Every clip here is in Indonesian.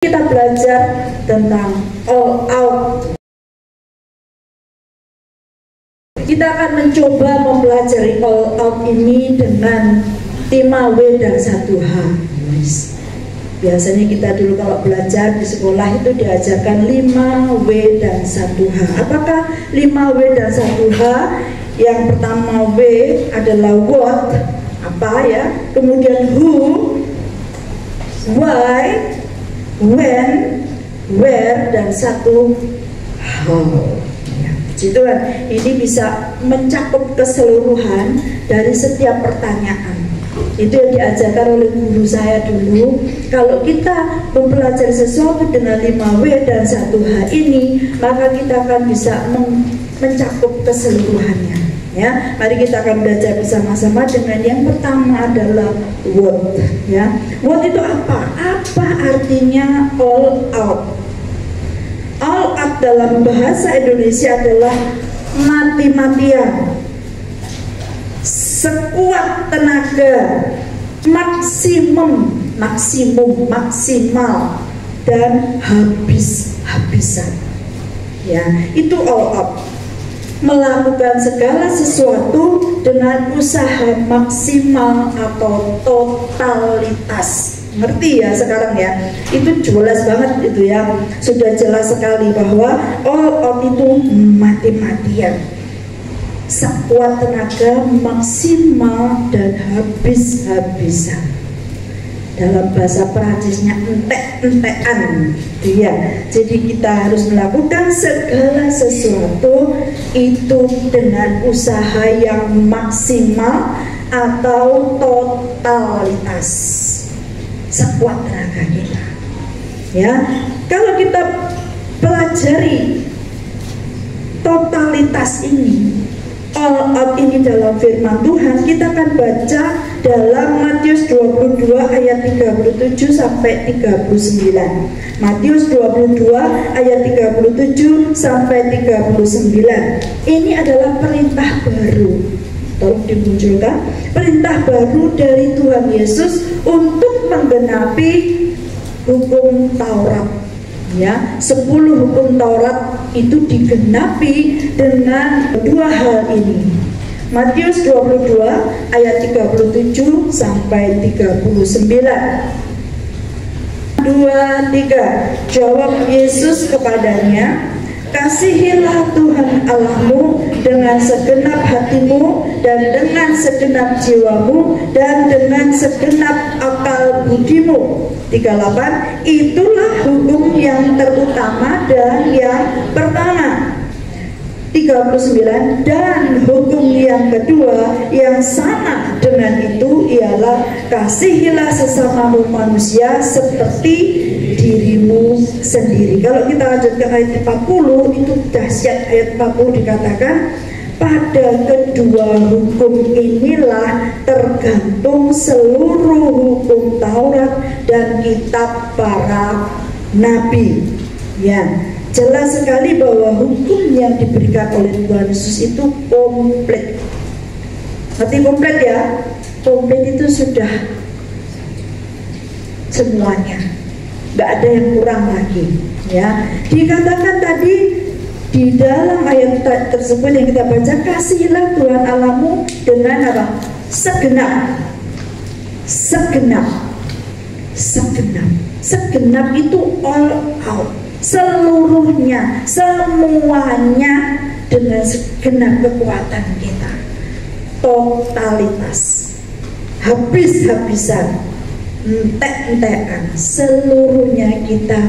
Kita belajar tentang all out. Kita akan mencoba mempelajari all out ini dengan 5W dan 1H. Biasanya kita dulu kalau belajar di sekolah itu diajarkan 5W dan 1H. Apakah 5W dan 1H? Yang pertama W adalah what, apa ya, kemudian who, why, when, where, dan satu how. Gitu kan, ini bisa mencakup keseluruhan dari setiap pertanyaan. Itu yang diajarkan oleh guru saya dulu. Kalau kita mempelajari sesuatu dengan 5W dan 1H ini, maka kita akan bisa mencakup keseluruhannya. Ya, mari kita akan belajar bersama-sama dengan yang pertama adalah what. Ya, what itu apa? Apa artinya all out? All out dalam bahasa Indonesia adalah mati-matian, sekuat tenaga, maksimum, maksimal, dan habis-habisan. Ya, itu all out. Melakukan segala sesuatu dengan usaha maksimal atau totalitas. Ngerti ya sekarang ya, itu jelas banget itu ya, sudah jelas sekali bahwa all out itu mati-matian, sekuat tenaga, maksimal, dan habis-habisan. Dalam bahasa Perancisnya entek-entekan ya. Jadi kita harus melakukan segala sesuatu itu dengan usaha yang maksimal atau totalitas, sekuat tenaga kita. Ya, kalau kita pelajari totalitas ini, all out ini dalam firman Tuhan, kita akan baca dalam Matius 22 ayat 37 sampai 39. Matius 22 ayat 37 sampai 39. Ini adalah perintah baru. Tolong dimunculkan, perintah baru dari Tuhan Yesus untuk menggenapi hukum Taurat. Ya, 10 hukum Taurat itu digenapi dengan dua hal ini. Matius 22 ayat 37 sampai 39. 2, 3. Jawab Yesus kepadanya, kasihilah Tuhan Allahmu dengan segenap hatimu dan dengan segenap jiwamu dan dengan segenap akal budimu. 38. Itulah hukum yang terutama dan yang pertama. 39. Dan hukum yang kedua yang sama dengan itu ialah kasihilah sesamamu manusia seperti dirimu sendiri. Kalau kita lanjut ke ayat 40, itu dahsyat. Ayat 40 dikatakan, pada kedua hukum inilah tergantung seluruh hukum Taurat dan kitab para nabi. Ya, jelas sekali bahwa hukum yang diberikan oleh Tuhan Yesus itu komplit. Berarti komplit ya, komplit itu sudah semuanya, nggak ada yang kurang lagi. Ya, dikatakan tadi di dalam ayat tersebut yang kita baca, kasihilah Tuhan Allahmu dengan apa? Segenap. Segenap itu all out, seluruhnya, semuanya, dengan segenap kekuatan kita, totalitas, habis-habisan, entek-entekan, seluruhnya kita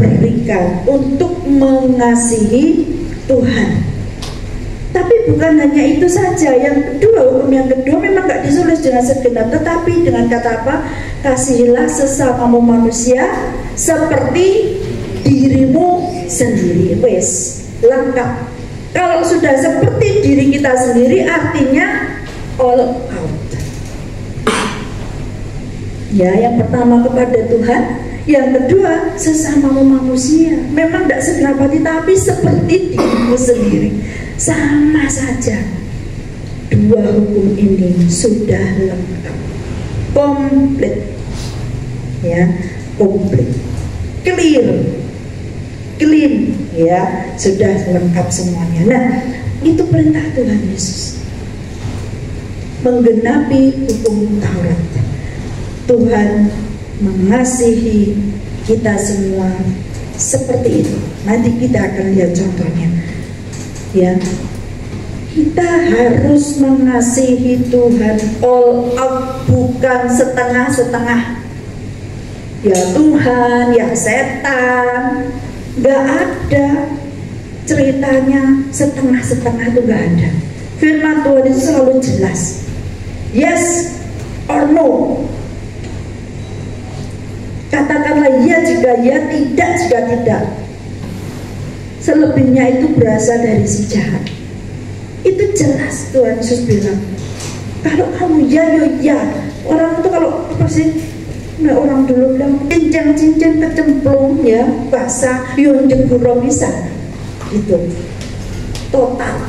berikan untuk mengasihi Tuhan. Tapi bukan hanya itu saja. Yang kedua, hukum yang kedua memang gak ditulis dengan segenap, tetapi dengan kata apa? Kasihilah sesamamu manusia seperti dirimu sendiri. Wes, lengkap. Kalau sudah seperti diri kita sendiri, artinya all out. Ya, yang pertama kepada Tuhan, yang kedua sesamamu manusia. Memang tidak segenap hati, tapi seperti dirimu sendiri. Sama saja. Dua hukum ini sudah lengkap, komplit. Ya, komplit. clean, ya, sudah lengkap semuanya. Nah, itu perintah Tuhan Yesus, menggenapi hukum Taurat. Tuhan mengasihi kita semua seperti itu. Nanti kita akan lihat contohnya, ya. Kita harus mengasihi Tuhan all out, bukan setengah-setengah. Ya Tuhan, ya setan, gak ada ceritanya setengah-setengah, itu gak ada. Firman Tuhan itu selalu jelas, yes or no. Katakanlah ya jika ya, tidak jika tidak. Selebihnya itu berasal dari si jahat. Itu jelas Tuhan Yesus bilang, kalau kamu ya, ya. Orang itu kalau apa sih? Nah, orang dulu bilang cincin kecemplung, ya, basah, yun jeburo bisa. Gitu. Total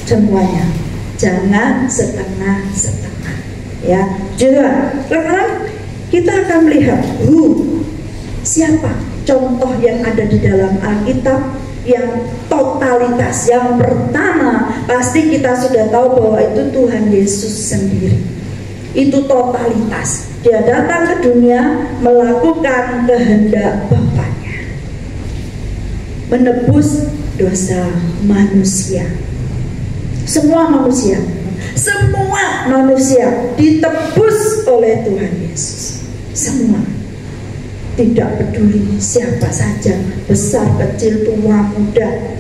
semuanya. Jangan setengah-setengah. Ya, juga. Sekarang kita akan melihat siapa contoh yang ada di dalam Alkitab yang totalitas. Yang pertama pasti kita sudah tahu bahwa itu Tuhan Yesus sendiri. Itu totalitas. Dia datang ke dunia melakukan kehendak Bapaknya, menebus dosa manusia. Semua manusia ditebus oleh Tuhan Yesus. Semua, tidak peduli siapa saja, besar, kecil, tua, muda,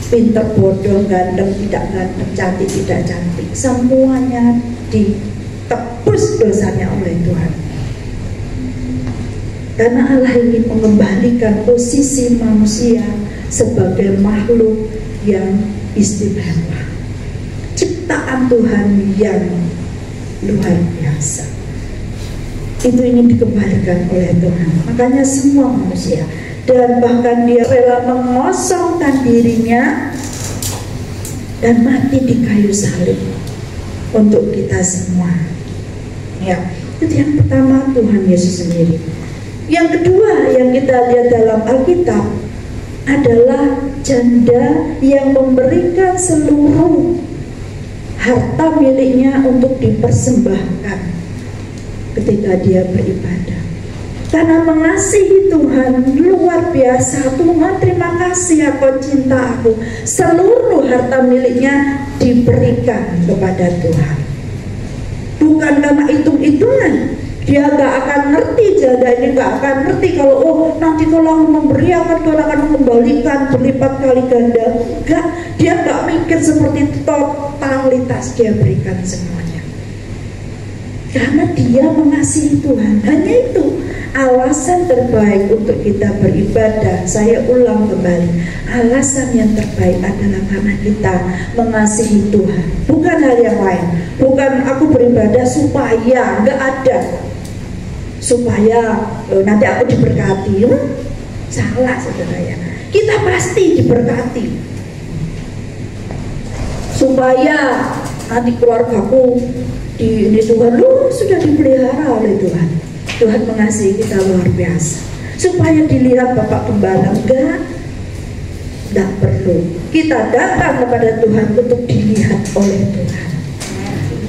pintar, bodoh, ganteng, tidak ganteng, cantik, tidak cantik, semuanya ditebus dosanya oleh Tuhan. Karena Allah ingin mengembalikan posisi manusia sebagai makhluk yang istimewa, ciptaan Tuhan yang luar biasa. Itu ingin dikembalikan oleh Tuhan. Makanya semua manusia, dan bahkan dia rela mengosongkan dirinya dan mati di kayu salib untuk kita semua. Ya, itu yang pertama, Tuhan Yesus sendiri. Yang kedua yang kita lihat dalam Alkitab adalah janda yang memberikan seluruh harta miliknya untuk dipersembahkan ketika dia beribadah. Karena mengasihi Tuhan luar biasa. Tuhan, terima kasih Engkau cinta aku. Seluruh harta miliknya diberikan kepada Tuhan. Bukan karena hitung-hitungan. Dia gak akan ngerti, janda ini gak akan ngerti kalau nanti kalau memberi akan Tuhan akan mengembalikan berlipat kali ganda. Enggak, dia gak mikir seperti itu. Totalitas dia berikan semuanya. Karena dia mengasihi Tuhan. Hanya itu alasan terbaik untuk kita beribadah. Saya ulang kembali, alasan yang terbaik adalah karena kita mengasihi Tuhan, bukan hal yang lain. Bukan aku beribadah supaya, nggak ada supaya nanti aku diberkati. Salah, saudara ya. Kita pasti diberkati supaya nanti keluargaku di Tuhan sudah dipelihara oleh Tuhan. Tuhan mengasihi kita luar biasa. Supaya dilihat Bapak Gembala, enggak perlu. Kita datang kepada Tuhan untuk dilihat oleh Tuhan,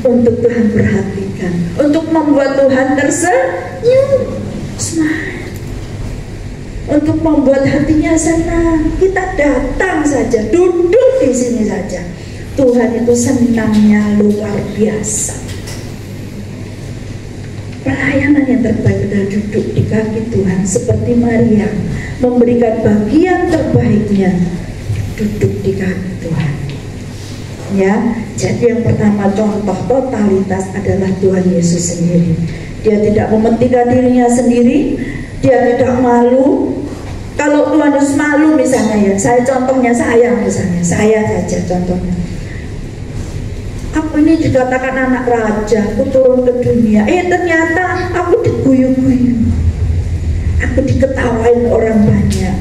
untuk Tuhan perhatikan, untuk membuat Tuhan tersenyum, smile, untuk membuat hatinya senang. Kita datang saja, duduk di sini saja. Tuhan itu senangnya luar biasa. Pelayanan yang terbaik adalah duduk di kaki Tuhan seperti Maria, memberikan bagian terbaiknya, duduk di kaki Tuhan. Ya, jadi yang pertama contoh totalitas adalah Tuhan Yesus sendiri. Dia tidak mementingkan dirinya sendiri, dia tidak malu. Kalau Tuhan Yesus malu misalnya, ya, saya contohnya saya misalnya, saya saja contohnya. Aku ini dikatakan anak raja, aku turun ke dunia. Ternyata aku diguyu-guyu, aku diketawain orang banyak,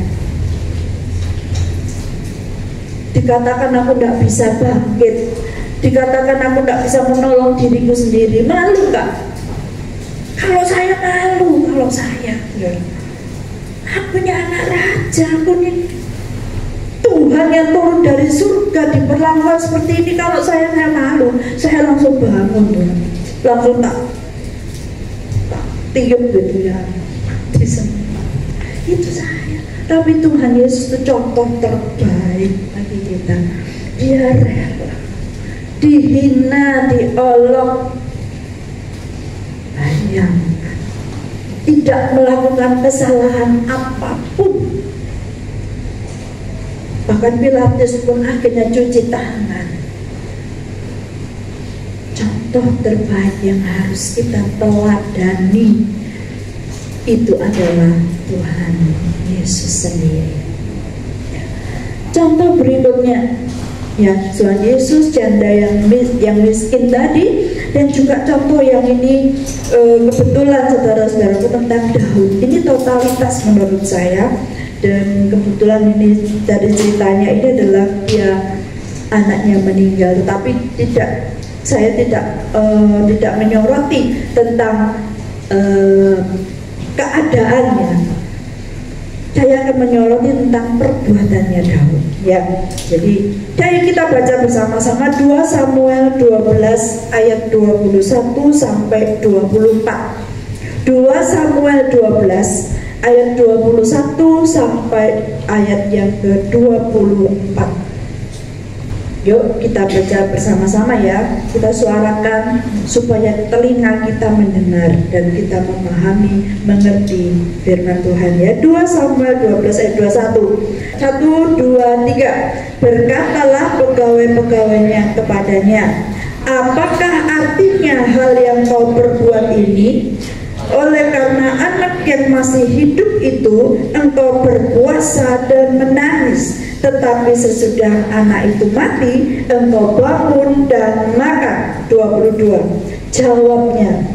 dikatakan aku tidak bisa bangkit, dikatakan aku tidak bisa menolong diriku sendiri. Malu gak? Kalau saya malu, kalau saya aku punya anak raja, aku nih Tuhan yang turun dari surga diperlakukan seperti ini. Kalau saya malu, saya langsung bangun, langsung tak tiup gitu ya, itu saya. Tapi Tuhan Yesus itu contoh terbaik bagi kita. Dia rela dihina, diolok, bayangkan, tidak melakukan kesalahan apapun. Bahkan Pilatus pun akhirnya cuci tangan. Contoh terbaik yang harus kita teladani itu adalah Tuhan Yesus sendiri. Contoh berikutnya, ya, Tuhan Yesus, janda yang miskin tadi, dan juga contoh yang ini kebetulan saudara-saudaraku tentang Daud. Ini totalitas menurut saya. Dan kebetulan ini dari ceritanya ini adalah dia anaknya meninggal, tetapi saya tidak menyoroti tentang keadaannya. Saya akan menyoroti tentang perbuatannya Daud. Ya, jadi kita baca bersama-sama 2 Samuel 12 ayat 21 sampai 24. 2 Samuel 12 ayat 21 sampai ayat yang ke-24. Yuk kita baca bersama-sama ya. Kita suarakan supaya telinga kita mendengar dan kita memahami, mengerti firman Tuhan ya. 2 Samuel 12 ayat 21. 1, 2, 3. Berkatalah pegawai-pegawainya kepadanya, apakah artinya hal yang kau perbuat ini? Oleh karena anak yang masih hidup itu engkau berpuasa dan menangis, tetapi sesudah anak itu mati engkau bangun dan makan. 22. Jawabnya,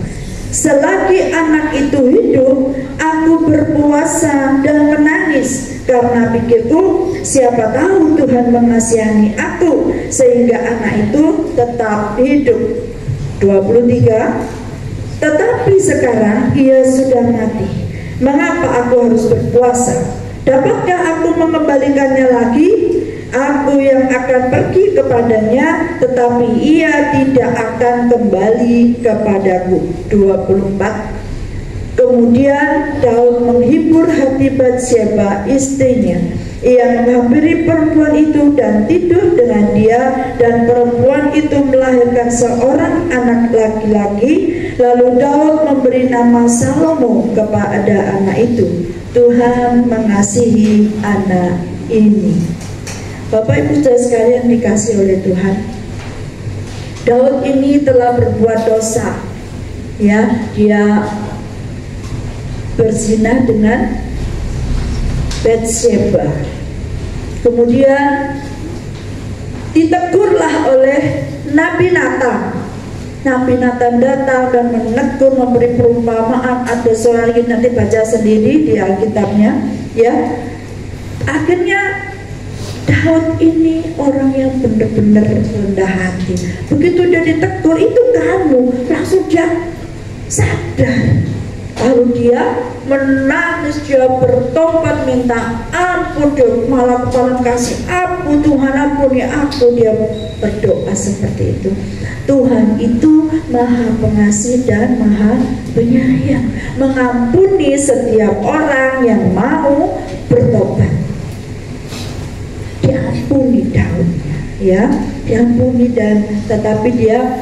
selagi anak itu hidup aku berpuasa dan menangis, karena pikirku siapa tahu Tuhan mengasihani aku sehingga anak itu tetap hidup. 23. Tetapi sekarang ia sudah mati. Mengapa aku harus berpuasa? Dapatkah aku mengembalikannya lagi? Aku yang akan pergi kepadanya, tetapi ia tidak akan kembali kepadaku. 24. Kemudian Daud menghibur hati Batsyeba istrinya. Ia menghampiri perempuan itu dan tidur dengan dia, dan perempuan itu melahirkan seorang anak laki-laki. Lalu Daud memberi nama Salomo kepada anak itu. Tuhan mengasihi anak ini. Bapak Ibu saudara sekalian dikasih oleh Tuhan, Daud ini telah berbuat dosa. Ya, dia berzina dengan Batsyeba. Kemudian ditegurlah oleh Nabi Nathan. Nabi Nathan datang dan menegur, memberi perumpamaan. Ada seorang yang nanti baca sendiri di Alkitabnya, ya. Akhirnya Daud ini orang yang benar-benar rendah hati. Begitu dia ditegur, itu kamu, langsung dia sadar. Lalu dia menangis, dia bertobat, minta ampun, dia malah kepada kasih ampun, Tuhan ampuni aku. Dia berdoa seperti itu. Tuhan itu Maha Pengasih dan Maha Penyayang, mengampuni setiap orang yang mau bertobat. Diampuni Daudnya, ya, diampuni, dan tetapi dia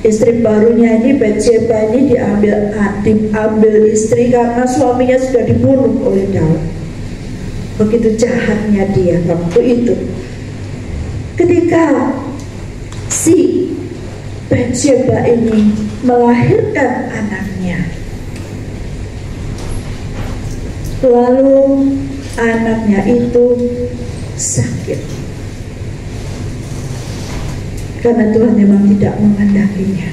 istri barunya ini Batsyeba ini diambil istri karena suaminya sudah dibunuh oleh Daud. Begitu jahatnya dia waktu itu. Ketika si Batsyeba ini melahirkan anaknya, lalu anaknya itu sakit karena Tuhan memang tidak mengendakinya.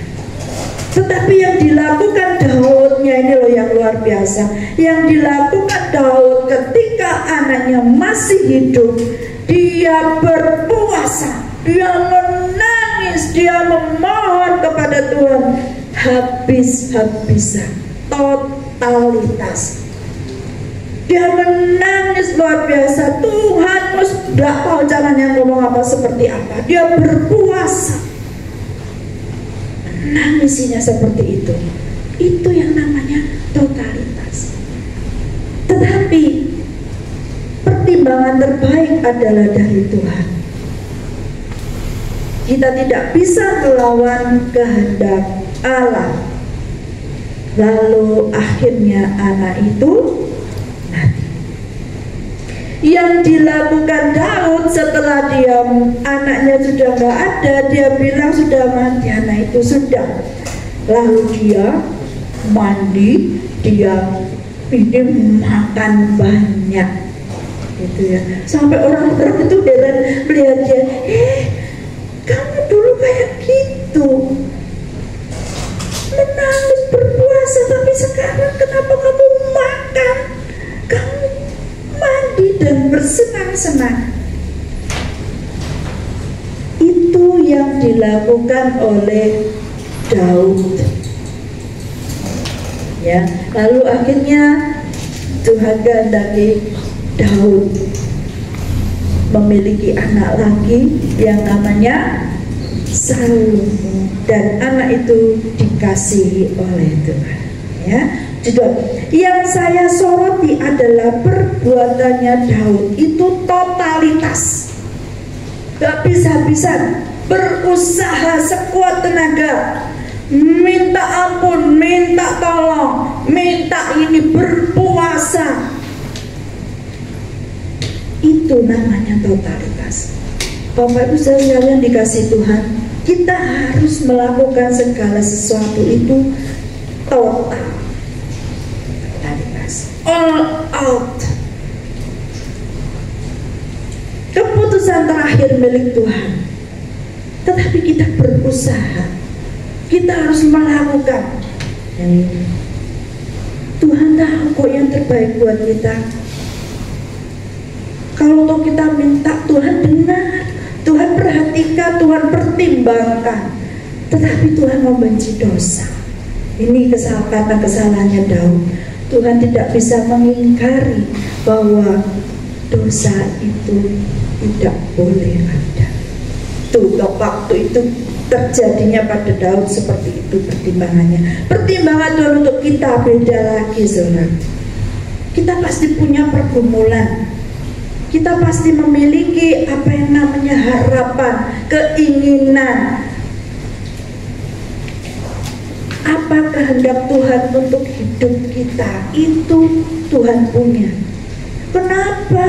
Tetapi yang dilakukan Daudnya ini loh yang luar biasa. Yang dilakukan Daud ketika anaknya masih hidup, dia berpuasa, dia menangis, dia memohon kepada Tuhan. habis-habisan, totalitas. Dia menangis luar biasa. Tuhan tidak tahu caranya ngomong apa seperti apa. Dia berpuasa, menangisinya seperti itu. Itu yang namanya totalitas. Tetapi pertimbangan terbaik adalah dari Tuhan. Kita tidak bisa melawan kehendak Allah. Lalu akhirnya anak itu mati. Yang dilakukan Daud setelah anaknya sudah nggak ada, dia bilang sudah mati, anak itu sudah. Lalu dia mandi, dia ini makan banyak, gitu ya. Sampai orang-orang itu heran melihat dia, kamu dulu kayak gitu, menangis berpuasa, tapi sekarang kenapa kamu makan, kamu mandi dan bersenang-senang? Itu yang dilakukan oleh Daud, ya. Lalu akhirnya Tuhan kehendaki Daud memiliki anak lagi yang namanya Salomo, dan anak itu dikasihi oleh Tuhan, ya. Yang saya soroti adalah perbuatannya Daud itu totalitas, habis-habisan, berusaha sekuat tenaga, minta ampun, minta tolong, minta ini, berpuasa. Itu namanya totalitas. Bapak Ibu sekalian dikasih Tuhan, kita harus melakukan segala sesuatu itu total, totalitas, all out. Keputusan terakhir milik Tuhan, tetapi kita berusaha, kita harus melakukan. Tuhan tahu kok yang terbaik buat kita. Kalau kita minta, Tuhan dengar, Tuhan perhatikan, Tuhan pertimbangkan. Tetapi Tuhan membenci dosa. Ini kesalahannya Daud. Tuhan tidak bisa mengingkari bahwa dosa itu tidak boleh ada. Tuh, waktu itu terjadinya pada Daud seperti itu pertimbangannya. Pertimbangan Tuhan untuk kita beda lagi, saudara. Kita pasti punya pergumulan. Kita pasti memiliki apa yang namanya harapan, keinginan. Apa kehendak Tuhan untuk hidup kita, itu Tuhan punya. Kenapa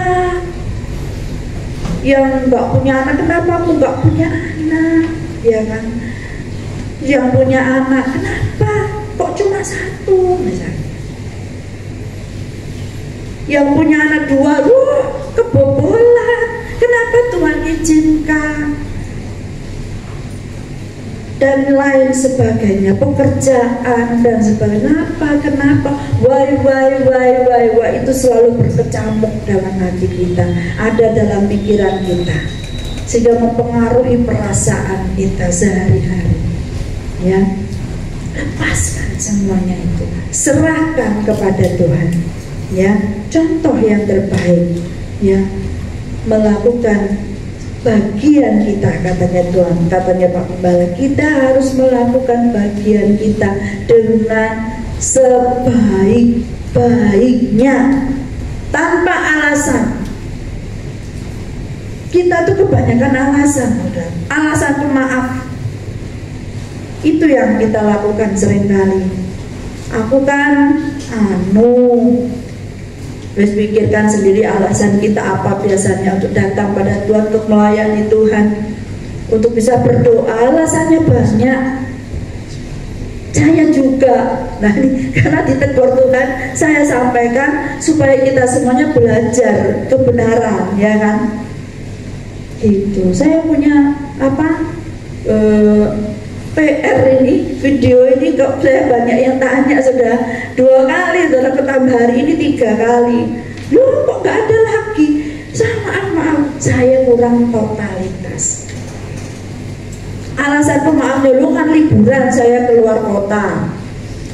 yang nggak punya anak, kenapa aku nggak punya anak, ya kan? Yang punya anak, kenapa kok cuma satu misalnya? Yang punya anak dua, kebobolan. Kenapa Tuhan izinkan? Dan lain sebagainya, pekerjaan dan sebagainya. Kenapa? Why, itu selalu berkecamuk dalam hati kita, ada dalam pikiran kita, sehingga mempengaruhi perasaan kita sehari-hari. Ya, lepaskan semuanya itu, serahkan kepada Tuhan. Ya, contoh yang terbaik, ya, melakukan bagian kita, katanya Tuhan, katanya Pak Gembala, kita harus melakukan bagian kita dengan sebaik-baiknya, tanpa alasan. Kita tuh kebanyakan alasan, alasan pemaaf. Itu yang kita lakukan seringkali. Aku kan terus pikirkan sendiri alasan kita apa biasanya untuk datang pada Tuhan, untuk melayani Tuhan, untuk bisa berdoa. Alasannya banyak. Saya juga, nah ini karena ditegur Tuhan, saya sampaikan supaya kita semuanya belajar kebenaran, ya kan? Itu saya punya PR ini, video ini kok saya banyak yang tanya, sudah 2 kali, sudah ketambah hari ini 3 kali. Loh kok gak ada lagi? Maaf, saya kurang totalitas. Alasan pemaafnya, lu kan liburan, saya keluar kota,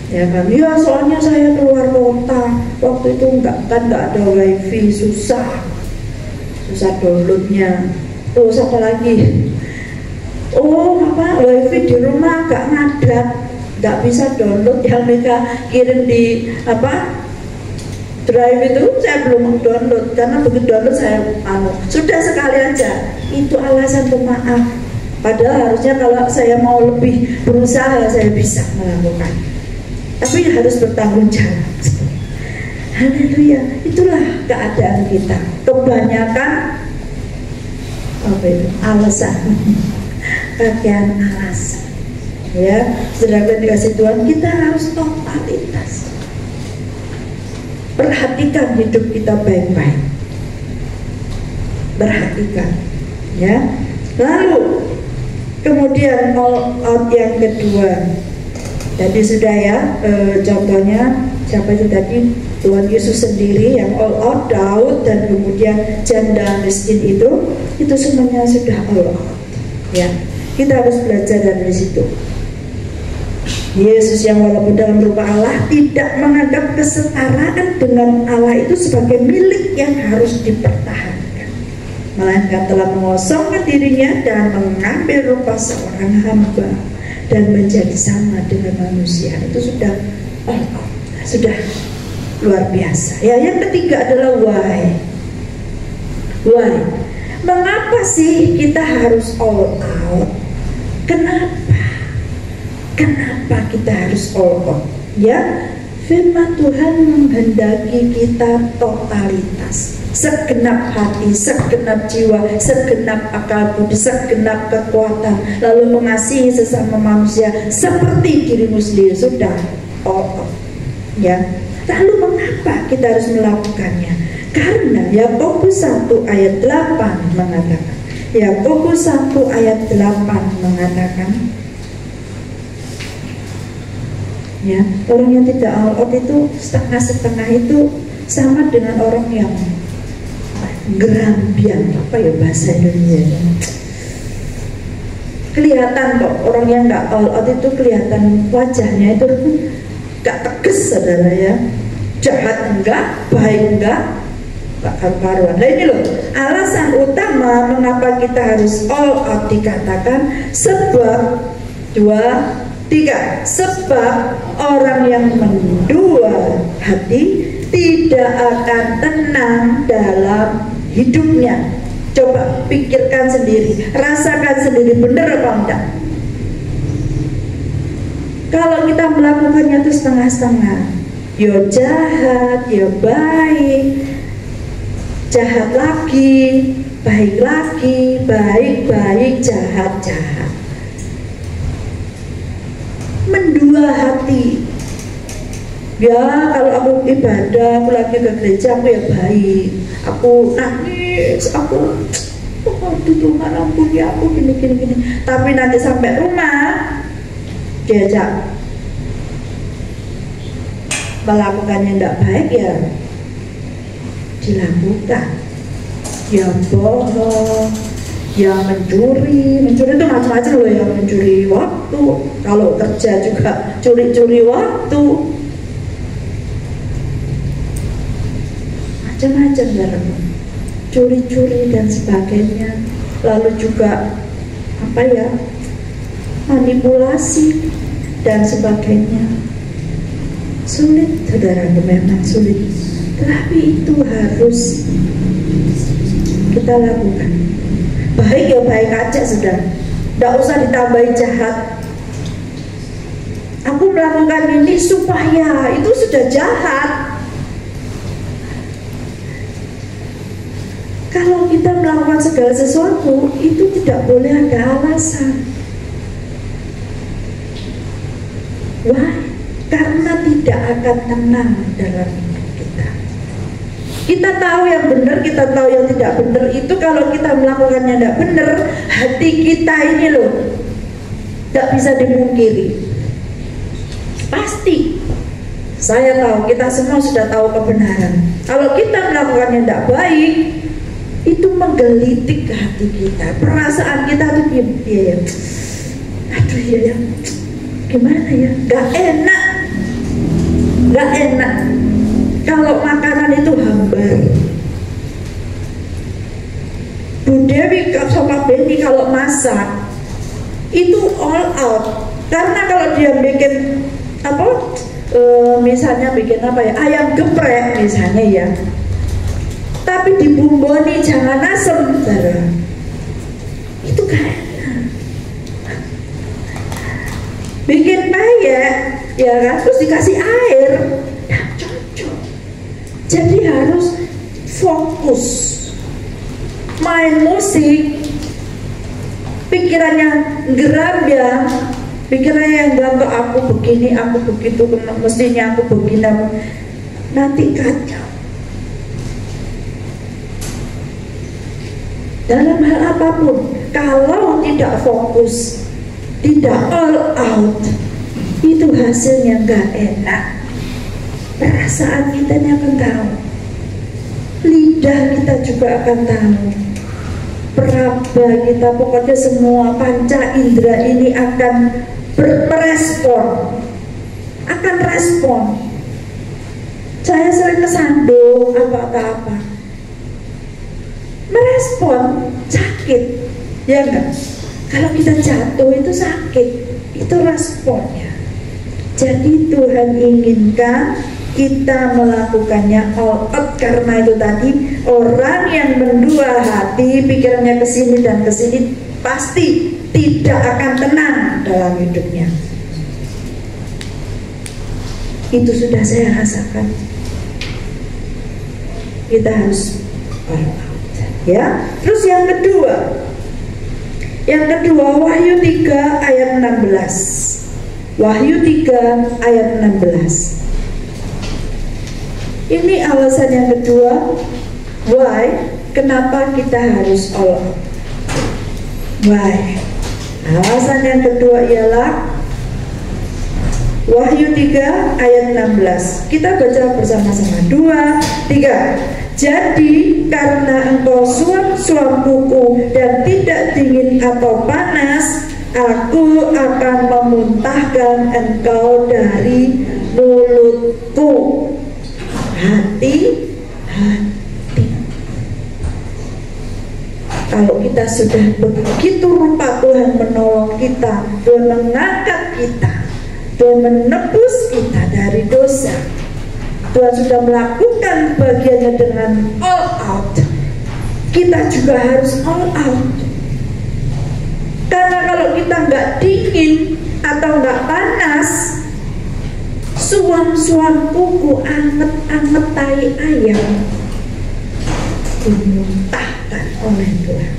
ya kan? Ya soalnya saya keluar kota, waktu itu nggak ada wifi, susah downloadnya. Terus apa lagi? Oh apa, wifi di rumah nggak ngadat, nggak bisa download yang mereka kirim di drive itu, saya belum download karena begitu download saya sudah sekali aja. Itu alasan pemaaf. Padahal harusnya kalau saya mau lebih berusaha saya bisa melakukan, tapi harus bertanggung jawab. Haleluya, itulah keadaan kita. Kebanyakan alasan, pakaian alasan. Ya, sedangkan dikasih Tuhan kita harus totalitas. Perhatikan hidup kita baik-baik. Perhatikan, ya. Lalu kemudian all out yang kedua, tadi sudah ya, contohnya siapa itu tadi, Tuhan Yesus sendiri yang all out, Daud, dan kemudian janda miskin itu semuanya sudah all out. Ya, kita harus belajar dari situ. Yesus yang walaupun dalam rupa Allah tidak menganggap kesetaraan dengan Allah itu sebagai milik yang harus dipertahankan, melainkan telah mengosongkan dirinya dan mengambil rupa seorang hamba dan menjadi sama dengan manusia. Itu sudah sudah luar biasa. Ya, yang ketiga adalah why. Mengapa sih kita harus all out? Kenapa kita harus all out? Ya, firman Tuhan menghendaki kita totalitas, segenap hati, segenap jiwa, segenap akal budi, segenap kekuatan, lalu mengasihi sesama manusia seperti dirimu sendiri. Sudah all out. Ya, lalu mengapa kita harus melakukannya? Karena Yakobus 1 ayat 8 mengatakan, Yakobus 1 ayat 8 mengatakan, ya, orang yang tidak all out itu setengah-setengah itu sama dengan orang yang gerambian. Apa ya bahasa Indonesia? Kelihatan kok orang yang nggak all out itu kelihatan wajahnya itu gak tegas, saudara ya. Jahat enggak, baik enggak, karuan. Nah ini loh alasan utama mengapa kita harus all out dikatakan, sebab 2, 3, sebab orang yang mendua hati tidak akan tenang dalam hidupnya. Coba pikirkan sendiri, rasakan sendiri, benar apa enggak? Kalau kita melakukannya itu setengah-setengah, ya jahat, ya baik, jahat lagi, baik lagi, baik, jahat. Mendua hati. Ya, kalau aku ibadah, aku lagi ke gereja, aku ya baik, aku nangis, aku Tuhan ampuni aku gini. Tapi nanti sampai rumah diajak melakukannya tidak baik, ya dilakukan. Ya bohong, ya mencuri itu macam-macam loh, yang mencuri waktu. Kalau kerja juga curi waktu, macam-macam ya, curi dan sebagainya. Lalu juga manipulasi dan sebagainya. Sulit, saudara, memang sulit, tapi itu harus kita lakukan. Baik ya baik aja sudah, tidak usah ditambahin jahat. Aku melakukan ini supaya, itu sudah jahat. Kalau kita melakukan segala sesuatu itu tidak boleh ada alasan. Wah, karena tidak akan tenang dalam hidup kita. Kita tahu yang benar, kita tahu yang tidak benar. Itu kalau kita melakukannya tidak benar, hati kita ini loh tidak bisa dimungkiri. Pasti saya tahu, kita semua sudah tahu kebenaran. Kalau kita melakukannya tidak baik, itu menggelitik hati kita, perasaan kita tuh aduh ya, gimana ya, gak enak kalau makanan itu hambar. Bu Dewi sama Beni kalau masak itu all out, karena kalau dia bikin apa, misalnya bikin apa ya, ayam geprek misalnya ya, tapi dibumboni jangan asem, saudara, itu kan bikin peyek ya kan, terus dikasih air, ya cocok. Jadi harus fokus main musik, pikirannya gerambang, pikirannya yang enggak aku begini, aku begitu, mestinya aku begini, nanti kacau. Dalam hal apapun, kalau tidak fokus, tidak all out, itu hasilnya nggak enak. Perasaan kita akan tahu, lidah kita juga akan tahu, peraba kita, pokoknya semua panca indera ini akan akan respon. Saya sering kesandung apa-apa, merespon sakit, ya enggak? Kalau kita jatuh itu sakit, itu responnya. Jadi Tuhan inginkan kita melakukannya all out, karena itu tadi orang yang mendua hati, pikirannya ke sini dan ke sini, pasti tidak akan tenang dalam hidupnya. Itu sudah saya rasakan. Kita harus all out, ya. Terus yang kedua, Wahyu 3 ayat 16. Wahyu 3 ayat 16. Ini alasan yang kedua, why, kenapa kita harus all out. Why? Alasan yang kedua ialah Wahyu 3 ayat 16. Kita baca bersama-sama. 2, 3. Jadi karena engkau suam-suam kuku dan tidak dingin atau panas, aku akan memuntahkan engkau dari mulutku. Hati-hati. Kalau kita sudah begitu rupa Tuhan menolong kita, Tuhan mengangkat kita, Tuhan menebus kita dari dosa, Tuhan sudah melakukan bagiannya dengan all out, kita juga harus all out. Karena kalau kita nggak dingin atau nggak panas, suam-suam kuku, anget-anget tai ayam, dimuntahkan oleh Tuhan.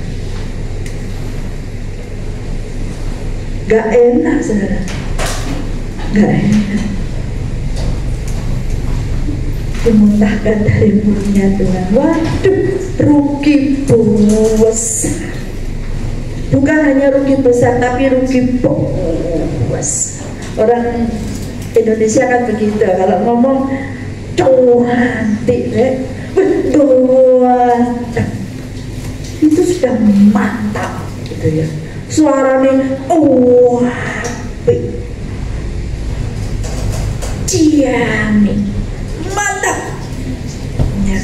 Gak enak, saudara, gak enak. Dimuntahkan dari mulutnya Tuhan. Waduh, rugi besar. Bukan hanya rugi besar, tapi rugi besar. Orang Indonesia kan begitu, kalau ngomong cantik, itu sudah mantap gitu ya. Suaranya apik, ciamik, mantap ya.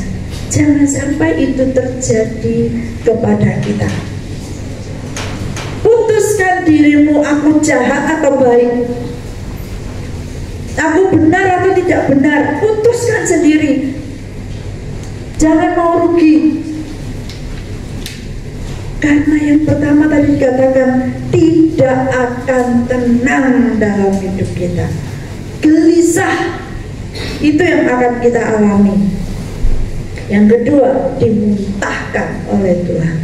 Jangan sampai itu terjadi kepada kita. Putuskan dirimu, aku jahat atau baik, aku benar atau tidak benar. Putuskan sendiri. Jangan mau rugi. Karena yang pertama tadi dikatakan, tidak akan tenang dalam hidup kita. Gelisah, itu yang akan kita alami. Yang kedua, dimuntahkan oleh Tuhan.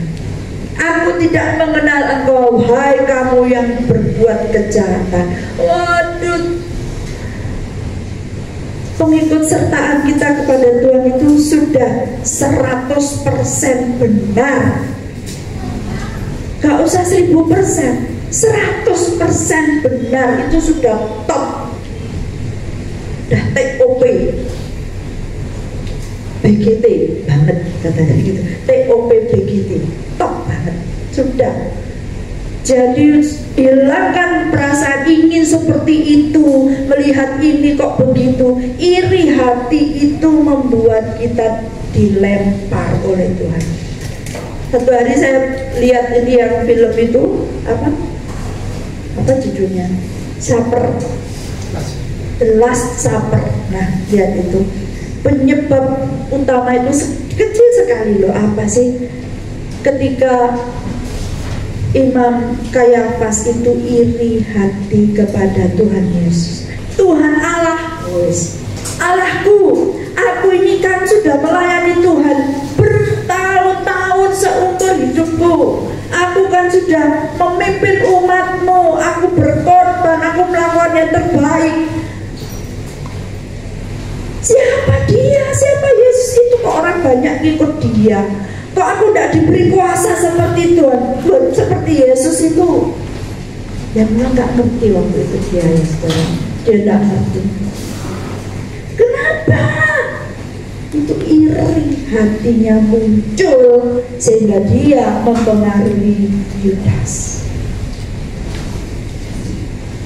Aku tidak mengenal engkau, hai kamu yang berbuat kejahatan. Waduh, pengikut sertaan kita kepada Tuhan itu sudah 100% benar. Gak usah 1000%, 100% benar, itu sudah top. Udah TOP, BGT banget katanya gitu. TOP BGT top banget sudah. Jadi Hilangkan perasaan ingin seperti itu, melihat ini kok begitu. Iri hati itu membuat kita dilempar oleh Tuhan. Satu hari saya lihat ini yang film itu apa judulnya? Supper, The Last Supper. Nah, lihat itu. Penyebab utama itu kecil sekali loh. Apa sih? Ketika Imam Kayafas itu iri hati kepada Tuhan Yesus. Tuhan Allah, Allahku, aku ini kan sudah melayani Tuhan bertahun-tahun seumur hidupku. Aku kan sudah memimpin umatmu, aku berkorban, aku melakukan yang terbaik. Siapa dia? Siapa Yesus itu? Kok orang banyak ikut dia? Kok aku tidak diberi kuasa seperti Tuhan, seperti Yesus itu? Ya memang nggak ngerti waktu itu dia, ya saudara. Dia tidak ngerti. Kenapa? Itu iri hatinya muncul sehingga dia mempengaruhi Yudas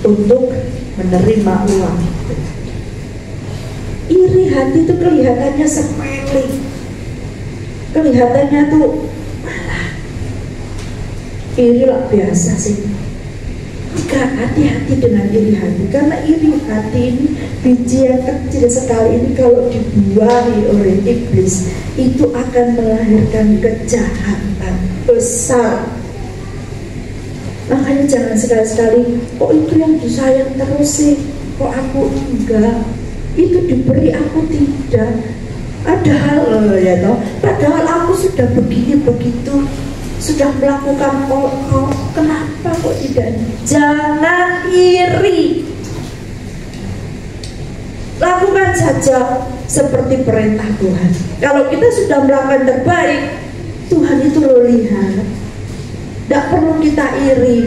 untuk menerima uang. Iri hati itu kelihatannya sepele. Kelihatannya tuh malah iri lah biasa sih. Enggak, hati-hati dengan iri hati, karena iri hati ini biji yang kecil sekali ini kalau dibuahi oleh iblis itu akan melahirkan kejahatan besar. Makanya jangan sekali-sekali kok itu yang disayang terus sih, kok aku enggak, itu diberi aku tidak. Padahal aku sudah begini begitu, sudah melakukan kenapa kok tidak? Jangan iri. Lakukan saja seperti perintah Tuhan. Kalau kita sudah melakukan terbaik, Tuhan itu lo lihat. Tidak perlu kita iri.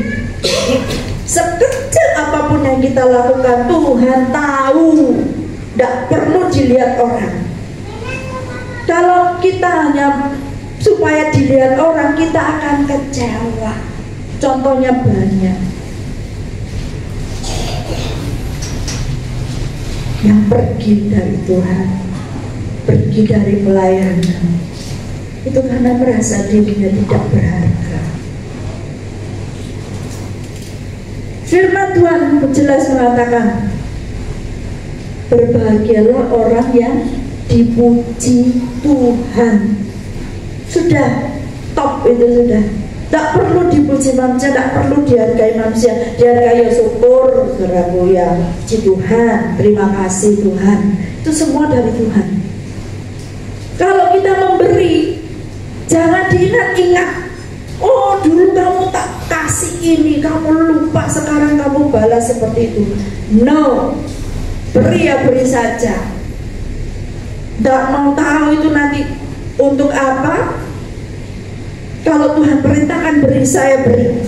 Sekecil apapun yang kita lakukan, Tuhan tahu. Tidak perlu dilihat orang. Kalau kita hanya supaya dilihat orang, kita akan kecewa. Contohnya banyak. Yang pergi dari Tuhan, pergi dari pelayanan, itu karena merasa dirinya tidak berharga. Firman Tuhan jelas mengatakan, berbahagialah orang yang dipuji Tuhan. Sudah top itu sudah. Tak perlu dipuji manusia, tak perlu dihargai manusia. Dihargai ya syukur, saudaraku ya, puji Tuhan, terima kasih Tuhan. Itu semua dari Tuhan. Kalau kita memberi, jangan diingat-ingat. Oh dulu kamu tak kasih ini, kamu lupa, sekarang kamu balas seperti itu. No, beri ya beri saja. Tidak mau tahu itu nanti untuk apa. Kalau Tuhan perintahkan beri, saya beri,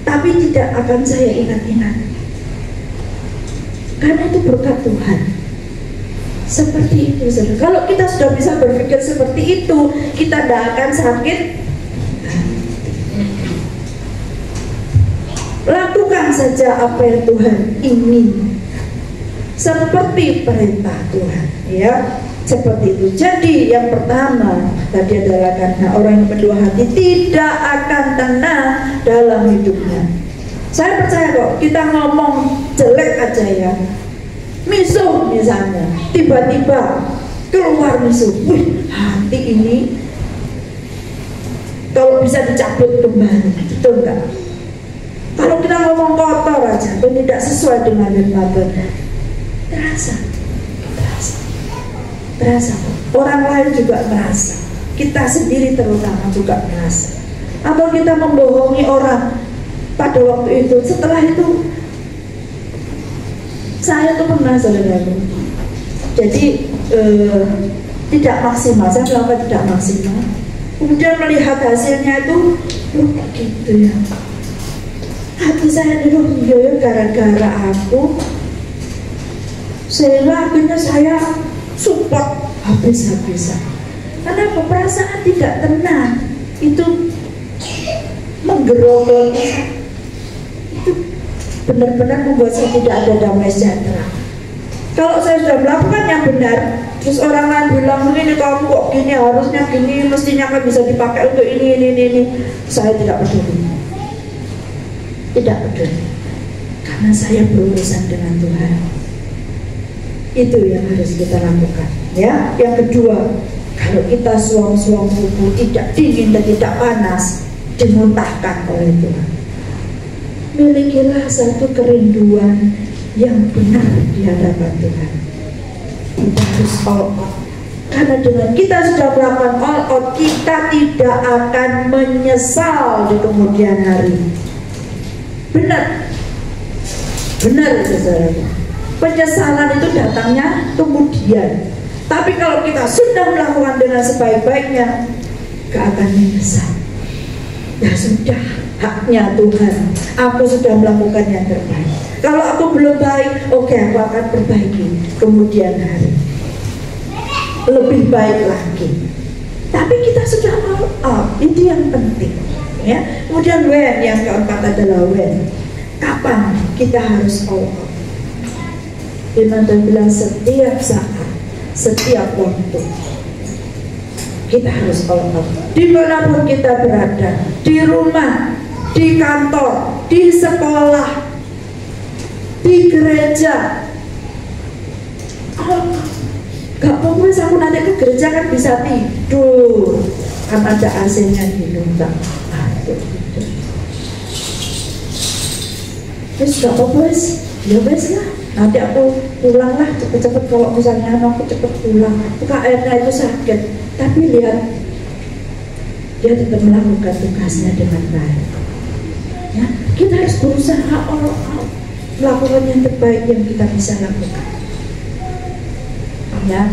tapi tidak akan saya ingat-ingat, karena itu berkat Tuhan. Seperti itu saudara. Kalau kita sudah bisa berpikir seperti itu, kita tidak akan sakit. Lakukan saja apa yang Tuhan ingin, seperti perintah Tuhan, ya. Seperti itu. Jadi yang pertama tadi adalah karena orang yang berdua hati tidak akan tenang dalam hidupnya. Saya percaya kok, kita ngomong jelek aja ya, misuh misalnya, tiba-tiba keluar misuh, wih hati ini kalau bisa dicabut kembali, betul enggak? Kalau kita ngomong kotor aja, atau tidak sesuai dengan firman Tuhan, terasa, orang lain juga merasa, kita sendiri terutama juga merasa. Atau kita membohongi orang pada waktu itu, setelah itu saya tuh pernah saudaraku, jadi tidak maksimal, saya melakukan tidak maksimal, kemudian melihat hasilnya itu, gitu ya, hati saya dulu gara-gara aku, sehingga akhirnya saya support habis-habisan. Karena perasaan tidak tenang itu menggerogoti. itu benar-benar membuat saya tidak ada damai sejahtera. Kalau saya sudah melakukan yang benar, terus orang lain bilang ini kamu kok gini, harusnya gini, mestinya kan bisa dipakai untuk ini, saya tidak peduli. Tidak peduli, karena saya berurusan dengan Tuhan. Itu yang harus kita lakukan. Ya, yang kedua, kalau kita suam-suam buku tidak dingin dan tidak panas, dimuntahkan oleh Tuhan. Milikilah satu kerinduan yang benar di hadapan Tuhan. Kita harus all out. Karena dengan kita sudah melakukan all out, kita tidak akan menyesal di kemudian hari. Benar itu saudara. Penyesalan itu datangnya kemudian. Tapi kalau kita sudah melakukan dengan sebaik-baiknya, gak akan menyesal. Ya sudah, haknya Tuhan. Aku sudah melakukan yang terbaik. Kalau aku belum baik, oke, aku akan perbaiki kemudian hari. Lebih baik lagi. Tapi kita sudah all out. Itu yang penting. Ya. Kemudian when, yang keempat adalah when. Kapan kita harus all out? Firman Tuhan bilang setiap saat, setiap waktu kita harus all out. Dimanapun kita berada, di rumah, di kantor, di sekolah, di gereja, gak apa-apa, aku nanti ke gereja kan bisa tidur, kan ada AC-nya di rumah. Terus gak apa-apa, ya wes lah, nanti aku pulang lah cepet-cepet. Kalau misalnya aku cepet pulang, KR-nya itu sakit, tapi lihat dia tetap melakukan tugasnya dengan baik. Ya, kita harus berusaha all out, melakukan yang terbaik yang kita bisa lakukan. Ya,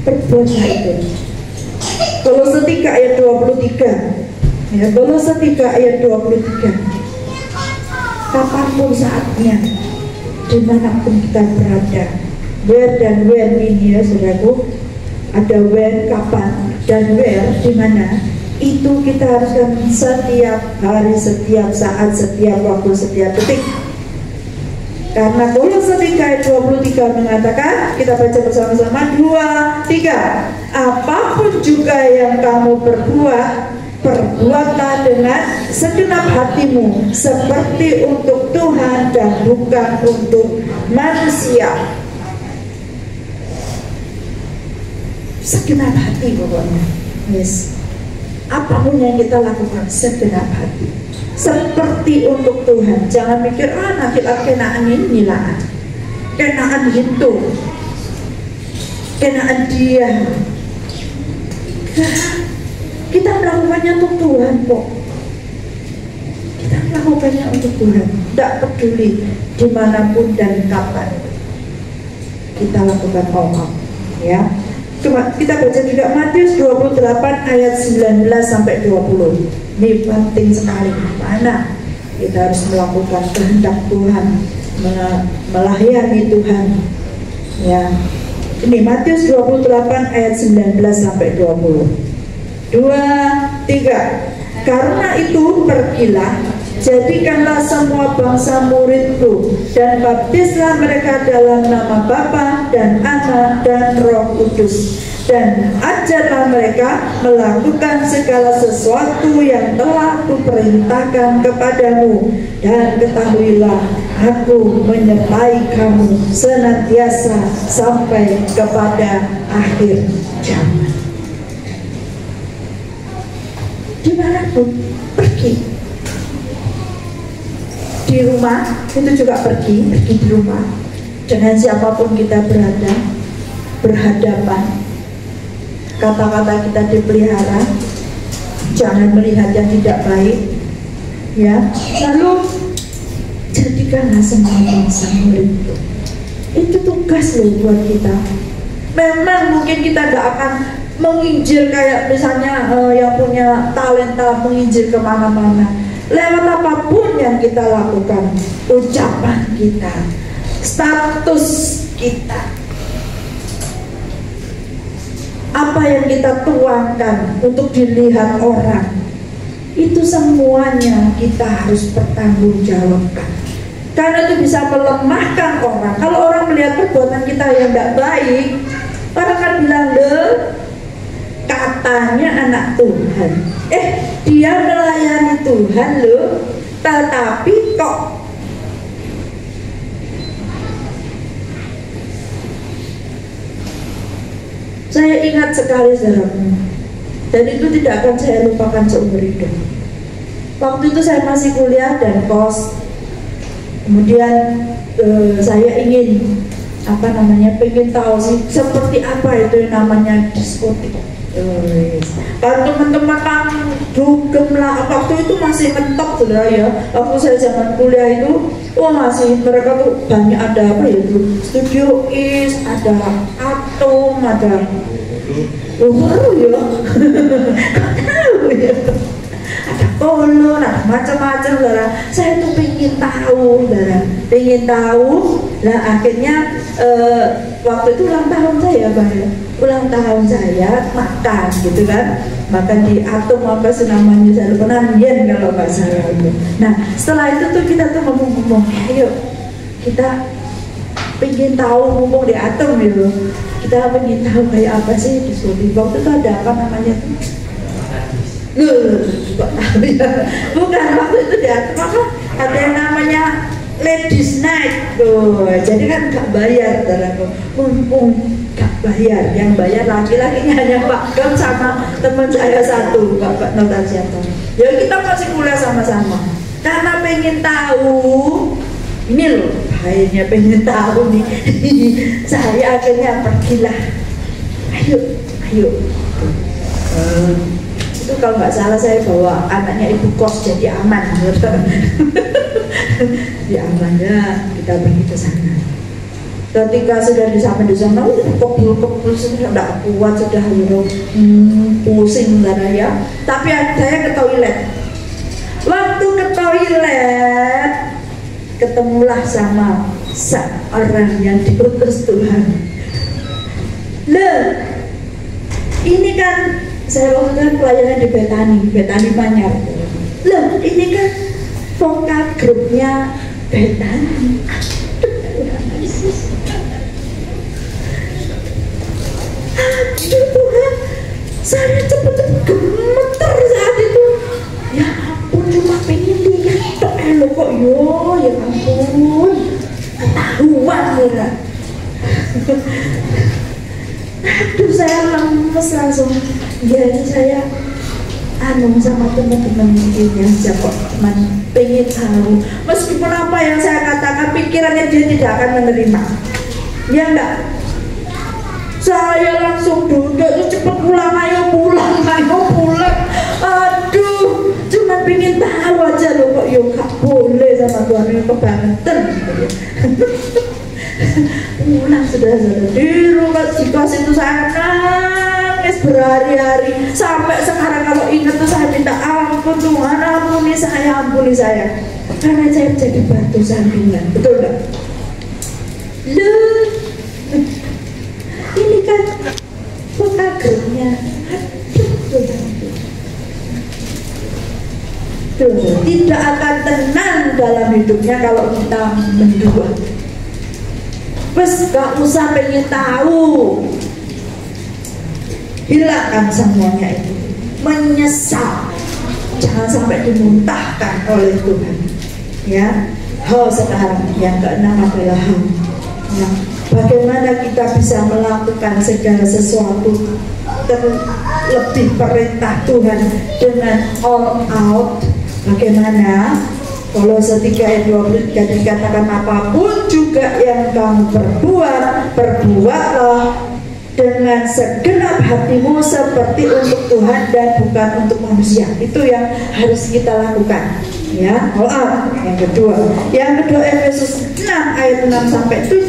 perbuatlah itu. Kolose 3 ayat 23. Ya, Kolose 3 ayat 23. Kapanpun saatnya, dimanapun kita berada, where dan when ini ya saudaraku, ada when, kapan, dan where, dimana, itu kita haruskan setiap hari, setiap saat, setiap waktu, setiap detik. Karena Kolose 3 ayat 23 mengatakan, kita baca bersama-sama, 2, 3. Apapun juga yang kamu perbuat, perbuatlah dengan segenap hatimu, seperti untuk Tuhan dan bukan untuk manusia. Segenap hati pokoknya. Yes. Apapun yang kita lakukan, segenap hati, seperti untuk Tuhan. Jangan mikir, nanti kenaan ini lah, kenaan itu, kenaan dia. Kita melakukannya untuk Tuhan kok. Kita melakukannya untuk Tuhan. Tidak peduli dimanapun dan kapan kita lakukan all out. Ya. Cuma kita baca juga Matius 28 ayat 19 sampai 20. Ini penting sekali. Mana kita harus melakukan kehendak Tuhan, melayani Tuhan. Ya. Ini Matius 28 ayat 19 sampai 20. 2, 3. Karena itu pergilah, jadikanlah semua bangsa muridku, dan baptislah mereka dalam nama Bapa dan Anak dan Roh Kudus, dan ajarlah mereka melakukan segala sesuatu yang telah kuperintahkan kepadamu, dan ketahuilah aku menyertai kamu senantiasa sampai kepada akhir zaman. Dimanapun pergi, di rumah itu juga pergi di rumah, dengan siapapun kita berada, berhadapan, kata-kata kita dipelihara, jangan melihat yang tidak baik, ya. Lalu jadikanlah semua bangsa muridku. Itu tugas loh buat kita. Memang mungkin kita tidak akan menginjil kayak misalnya yang punya talenta menginjil kemana-mana. Lewat apapun yang kita lakukan, ucapan kita, status kita, apa yang kita tuangkan untuk dilihat orang, Itu semuanya kita harus pertanggungjawabkan. Karena itu bisa melemahkan orang. Kalau orang melihat perbuatan kita yang tidak baik, orang akan bilang, katanya anak Tuhan, dia melayani Tuhan loh, tetapi kok saya ingat sekali saudaraku, dan itu tidak akan saya lupakan seumur hidup. Waktu itu saya masih kuliah dan kos, kemudian saya ingin pengen tahu sih seperti apa itu yang namanya diskotik. Kan teman-teman kan dugem lah, waktu itu masih mentok saudara ya. Waktu saya zaman kuliah itu, masih mereka tuh banyak ada apa ya tuh, Studio Is, ada Atom, ada baru ya, tahu ya, ada Kolon, ada macam-macam saudara. Saya tuh pengen tahu saudara, Nah akhirnya waktu itu ulang tahun saya ulang tahun saya makan gitu kan, makan di Atom apa namanya saya lupa, Nandian kalau nggak salah itu. Nah setelah itu tuh kita tuh ngomong-ngomong, ayo kita pengen tahu, ngomong di Atom gitu, kita pengen tahu kayak apa sih diskotik. Waktu itu ada apa namanya tuh, bukan, waktu itu di Atom apa ada yang namanya Ladies Night tuh, jadi kan gak bayar saudaraku, mumpung gak bayar, yang bayar laki-lakinya hanya Pak Gam sama teman saya satu, Bapak Notasianto. Ya kita masih kuliah sama-sama, karena pengen tahu, ini loh bahayanya pengen tahu nih. Saya akhirnya pergilah, ayo. Itu kalau nggak salah saya bawa anaknya ibu kos jadi aman. Ya amannya kita pergi ke sana. Ketika sudah sampai di sana, kebul sudah tidak kuat, sudah pusing ya. Tapi saya ke toilet. Waktu ke toilet, ketemulah sama seorang yang diutus Tuhan. Ini kan saya waktu itu pelayanan di Betani Manyar. Ini kan vokal grupnya Betani. Aduh Tuhan, saya cepet-cepet gemeter saat itu. Ya ampun, cuma pengen lihat kok ya ampun, ketahuan ya. Aduh saya lemes langsung. Ya saya sama teman-teman mungkin yang kok teman pengen tahu, meskipun apa yang saya katakan pikirannya dia tidak akan menerima, ya enggak. Saya langsung duduk, cepet pulang, ayo pulang. Aduh, cuma pengen tahu aja loh, kok yo gak boleh sama Tuhan yang kebangetan gitu ya. Pulang sudah di rumah Cikos itu saya nangis berhari-hari, sampai sekarang kalau ingat tuh saya minta ampun, Tuhan ampuni saya, karena saya jadi batu sandungan, betul nggak? Ini kan pekagernya, tidak akan tenang dalam hidupnya kalau kita mendua. Bes gak usah pengen tahu, hilangkan semuanya itu, menyesal, jangan sampai dimuntahkan oleh Tuhan. Ya, sekarang yang keenam adalah bagaimana kita bisa melakukan segala sesuatu terlebih perintah Tuhan dengan all out. Bagaimana? Kolose 3 ayat 23 dikatakan, apapun juga yang kamu perbuatlah dengan segenap hatimu seperti untuk Tuhan dan bukan untuk manusia. Itu yang harus kita lakukan. Ya, all out. Yang kedua Efesus 6 ayat 6 sampai 7.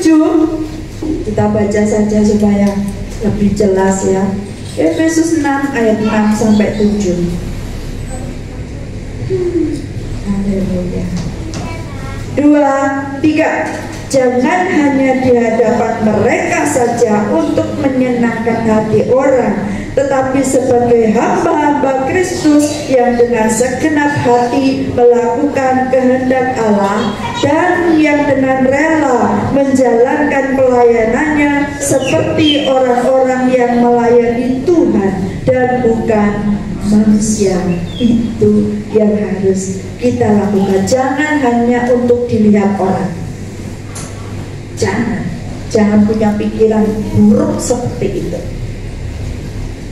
Kita baca saja supaya lebih jelas ya. Efesus 6 ayat 6 sampai 7. Haleluya. 2, 3. Jangan hanya di hadapan mereka saja untuk menyenangkan hati orang, tetapi sebagai hamba-hamba Kristus yang dengan segenap hati melakukan kehendak Allah dan yang dengan rela menjalankan pelayanannya seperti orang-orang yang melayani Tuhan dan bukan manusia. Itu yang harus kita lakukan. Jangan hanya untuk dilihat orang. Jangan punya pikiran buruk seperti itu.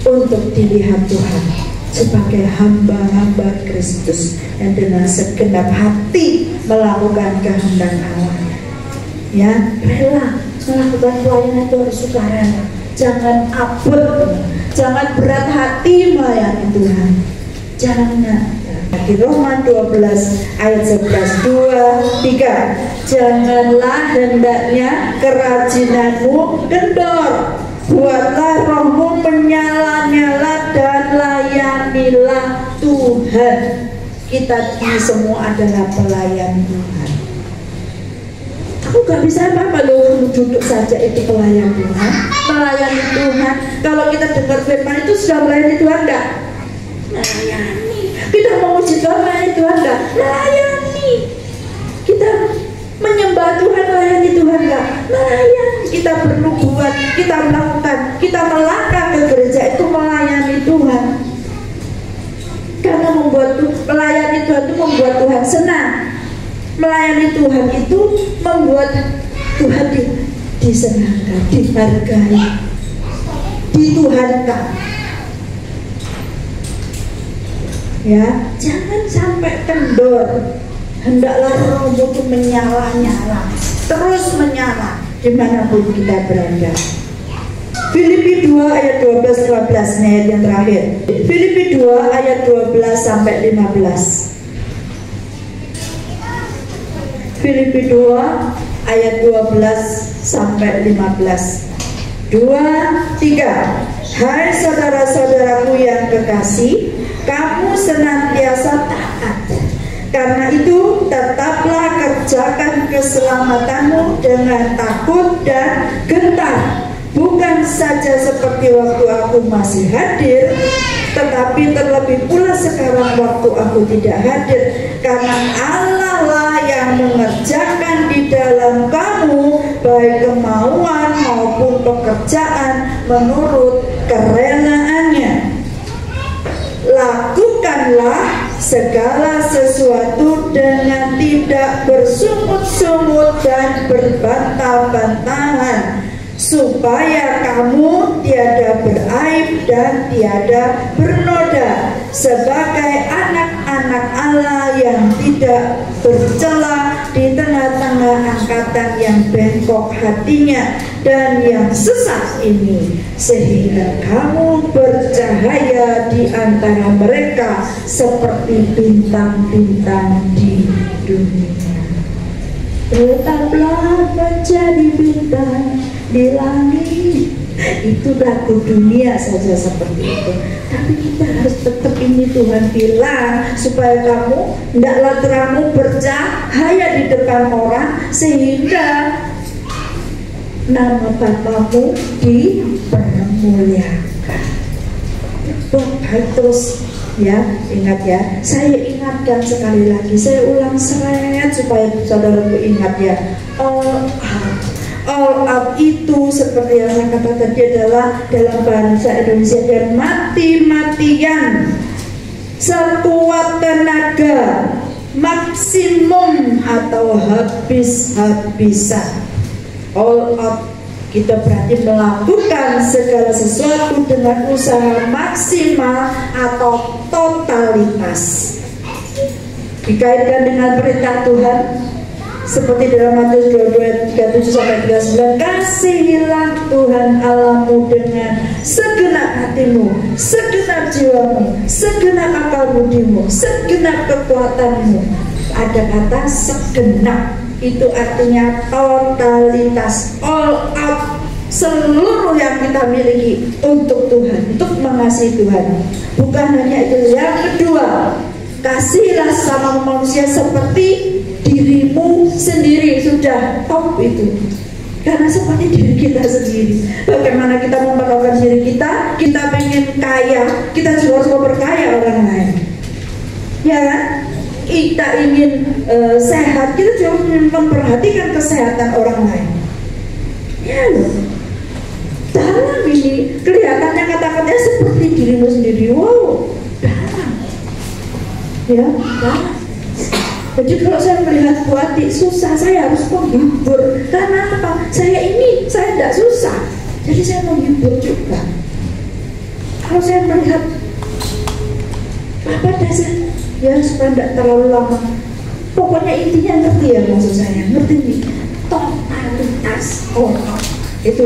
Untuk dilihat Tuhan sebagai hamba-hamba Kristus yang dengan segenap hati melakukan kehendak Allah. Ya, rela melakukan pelayanan itu harus sukarela. Jangan abot, jangan berat hati melayani Tuhan. Jangan. Di Roma 12 ayat 11, 2, 3. Janganlah hendaknya kerajinanmu kendor. Buatlah rohmu menyala-nyala dan layanilah Tuhan. Kita ini semua adalah pelayan Tuhan. Aku gak bisa apa-apa loh, duduk saja itu pelayan Tuhan, melayani Tuhan. Kalau kita dengar firman itu sudah melayani Tuhan enggak? Melayani. Kita memuji Tuhan, melayani Tuhan enggak? Melayani. Kita menyembah Tuhan, melayani Tuhan enggak? Melayani. Kita perlu buat, kita melakukan, kita melangkah ke gereja itu melayani Tuhan. Karena melayani Tuhan itu membuat Tuhan senang. Melayani Tuhan itu membuat Tuhan disenangkan, dihargai, dituhankan. Ya, jangan sampai kendor. Hendaklah rohmu itu menyala-nyala, terus menyala dimanapun kita berada. Filipi 2 ayat 12-15 ayat yang terakhir. Filipi 2 ayat 12 sampai 15. Filipi 2 ayat 12 sampai 15. 2, 3. Hai saudara-saudaraku yang kekasih, kamu senantiasa taat. Karena itu tetaplah kerjakan keselamatanmu dengan takut dan gentar. Bukan saja seperti waktu aku masih hadir, tetapi terlebih pula sekarang waktu aku tidak hadir. Karena Allah lah yang mengerjakan di dalam kamu baik kemauan maupun pekerjaan menurut kerelaannya. Lakukanlah segala sesuatu dengan tidak bersungut-sungut dan berbantah-bantahan, supaya kamu tiada beraib dan tiada bernoda, sebagai anak-anak Allah yang tidak bercela di tengah-tengah angkatan yang bengkok hatinya dan yang sesat ini, sehingga kamu bercahaya di antara mereka seperti bintang-bintang di dunia. Tetaplah menjadi bintang di langit. Itu lagu dunia saja seperti itu. Tapi kita harus tetap, ini Tuhan bilang, supaya kamu hendaklah terangmu bercahaya di depan orang, sehingga nama Bapamu dipermuliakan. Terus ya, ingat ya. Saya ingatkan sekali lagi, saya ulang seret supaya saudaraku ingat ya. All out itu seperti yang saya katakan tadi adalah dalam bahasa Indonesia dan mati-matian, sekuat tenaga, maksimum atau habis-habisan. All out kita berarti melakukan segala sesuatu dengan usaha maksimal atau totalitas. Dikaitkan dengan perintah Tuhan seperti dalam Matius 22:37-39, kasihilah Tuhan Allahmu dengan segenap hatimu, segenap jiwamu, segenap akal budimu, segenap kekuatanmu. Ada kata segenap, itu artinya totalitas, all out, seluruh yang kita miliki untuk Tuhan, untuk mengasihi Tuhan. Bukan hanya itu. Yang kedua, kasihilah sama manusia seperti dirimu sendiri sudah top itu. Karena seperti diri kita sendiri. Bagaimana kita memperlakukan diri kita? Kita pengen kaya, kita juga harus memperkaya orang lain. Ya kan? Kita ingin sehat, kita juga memperhatikan kesehatan orang lain. Ya loh. Dalam ini kelihatannya kata-katanya seperti dirimu sendiri. Wow, dalam. Ya, dalam. Jadi kalau saya melihat Bu Ati susah, saya harus menghibur. Karena apa? Saya tidak susah. Jadi saya menghibur juga. Kalau saya melihat apa dasar, ya supaya tidak terlalu lama. Pokoknya intinya ngerti ya maksud saya, ngerti nih. Totalitas itu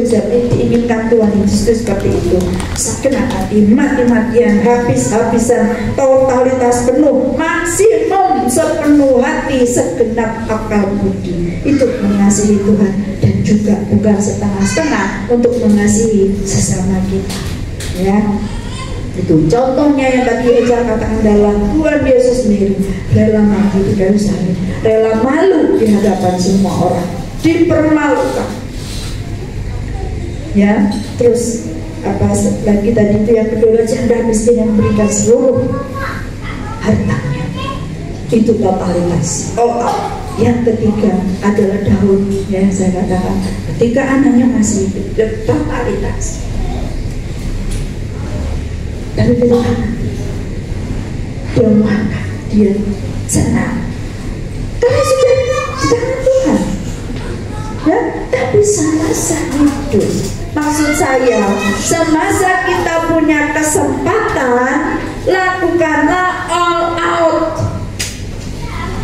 diinginkan Tuhan Yesus seperti itu. Segenap hati, mati-matian, habis-habisan, totalitas penuh, maksimum, sepenuh hati, segenap akal budi. Itu mengasihi Tuhan, dan juga bukan setengah-setengah untuk mengasihi sesama kita. Ya, itu contohnya yang tadi Eja katakan dalam Tuhan Yesus sendiri, rela mati di kayu salib, rela malu di hadapan semua orang, dipermalukan. Ya, terus apa lagi tadi itu yang kedua, janda miskin yang memberikan seluruh hartanya. Itu totalitas. Yang ketiga adalah Daud, ya saya katakan ketika anaknya masih hidup, totalitas. Tapi bila anak dia makan, dia senang, karena sudah di tangan Tuhan. Ya, tapi semasa hidup, maksud saya, semasa kita punya kesempatan, lakukanlah all out.